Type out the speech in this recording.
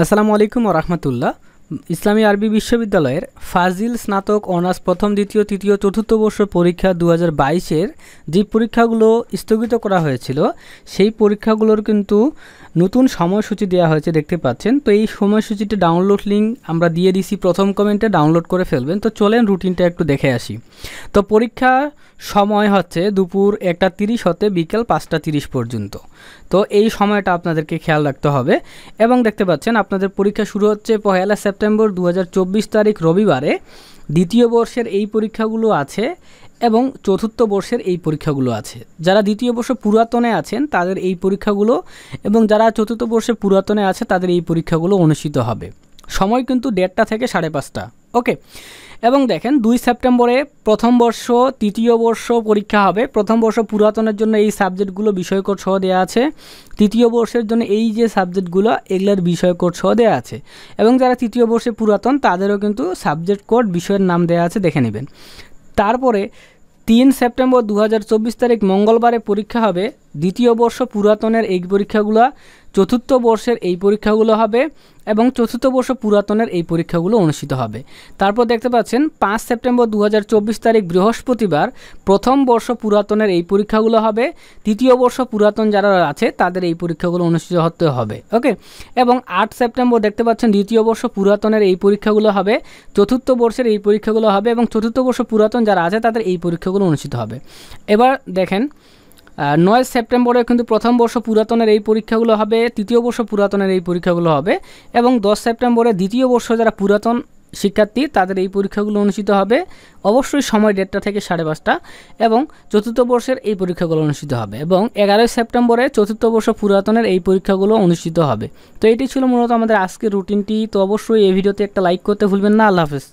আসসালামু আলাইকুম ওয়া রাহমাতুল্লাহ। ইসলামী আরবি বিশ্ববিদ্যালয়ের ফাজিল স্নাতক অনার্স প্রথম দ্বিতীয় তৃতীয় চতুর্থ বর্ষ পরীক্ষা 2022-এর যে পরীক্ষাগুলো স্থগিত করা হয়েছিল সেই পরীক্ষাগুলোর কিন্তু নতুন সময়সূচি দেওয়া হয়েছে, দেখতে পাচ্ছেন। তো এই সময়সূচিটি ডাউনলোড লিঙ্ক আমরা দিয়ে দিছি, প্রথম কমেন্টে ডাউনলোড করে ফেলবেন। তো চলেন রুটিনটা একটু দেখে আসি। তো পরীক্ষা সময় হচ্ছে দুপুর 1টা 30 হতে বিকেল 5টা 30 পর্যন্ত। তো এই সময়টা আপনাদেরকে খেয়াল রাখতে হবে। এবং দেখতে পাচ্ছেন আপনাদের পরীক্ষা শুরু হচ্ছে 1 সেপ্টেম্বর 2024 তারিখ রবিবারে। দ্বিতীয় বর্ষের এই পরীক্ষাগুলো আছে এবং চতুর্থ বর্ষের এই পরীক্ষাগুলো আছে। যারা দ্বিতীয় বর্ষ পুরাতনে আছেন তাদের এই পরীক্ষাগুলো এবং যারা চতুর্থ বর্ষে পুরাতনে আছে তাদের এই পরীক্ষাগুলো অনুষ্ঠিত হবে। সময় কিন্তু 1:30 থেকে 5:30। ওকে। এবং দেখেন 2 সেপ্টেম্বরে প্রথম বর্ষ তৃতীয় বর্ষ পরীক্ষা হবে। প্রথম বর্ষ পুরাতনের জন্য এই সাবজেক্টগুলো বিষয়কোড সহ দেওয়া আছে। তৃতীয় বর্ষের জন্য এই যে সাবজেক্টগুলো এগুলোর বিষয়কোড সহ দেওয়া আছে। এবং যারা তৃতীয় বর্ষে পুরাতন তাদেরও কিন্তু সাবজেক্ট কোড বিষয়ের নাম দেওয়া আছে, দেখে নেবেন। তারপরে 3 সেপ্টেম্বর 2024 তারিখ মঙ্গলবারে পরীক্ষা হবে। দ্বিতীয় বর্ষ পুরাতনের এই পরীক্ষাগুলো, চতুর্থ বর্ষের এই পরীক্ষাগুলো হবে এবং চতুর্থ বর্ষ পুরাতনের এই পরীক্ষাগুলো অনুষ্ঠিত হবে। তারপর দেখতে পাচ্ছেন 5 সেপ্টেম্বর 2024 তারিখ বৃহস্পতিবার প্রথম বর্ষ পুরাতনের এই পরীক্ষাগুলো হবে। তৃতীয় বর্ষ পুরাতন যারা আছে তাদের এই পরীক্ষাগুলো অনুষ্ঠিত হতে হবে। ওকে। এবং 8 সেপ্টেম্বর দেখতে পাচ্ছেন দ্বিতীয় বর্ষ পুরাতনের এই পরীক্ষাগুলো হবে, চতুর্থ বর্ষের এই পরীক্ষাগুলো হবে এবং চতুর্থ বর্ষ পুরাতন যারা আছে তাদের এই পরীক্ষাগুলো অনুষ্ঠিত হবে। এবার দেখেন 9 সেপ্টেম্বরে কিন্তু প্রথম বর্ষ পুরাতনের এই পরীক্ষাগুলো হবে, তৃতীয় বর্ষ পুরাতনের এই পরীক্ষাগুলো হবে এবং 10 সেপ্টেম্বরে দ্বিতীয় বর্ষ যারা পুরাতন শিক্ষার্থী তাদের এই পরীক্ষাগুলো অনুষ্ঠিত হবে। অবশ্যই সময় 1:30 থেকে 5:30 এবং চতুর্থ বর্ষের এই পরীক্ষাগুলো অনুষ্ঠিত হবে। এবং 11 সেপ্টেম্বরে চতুর্থ বর্ষ পুরাতনের এই পরীক্ষাগুলো অনুষ্ঠিত হবে। তো এটি ছিল মূলত আমাদের আজকের রুটিনটি। তো অবশ্যই এই ভিডিওতে একটা লাইক করতে ভুলবেন না। আল্লাহ হাফেজ।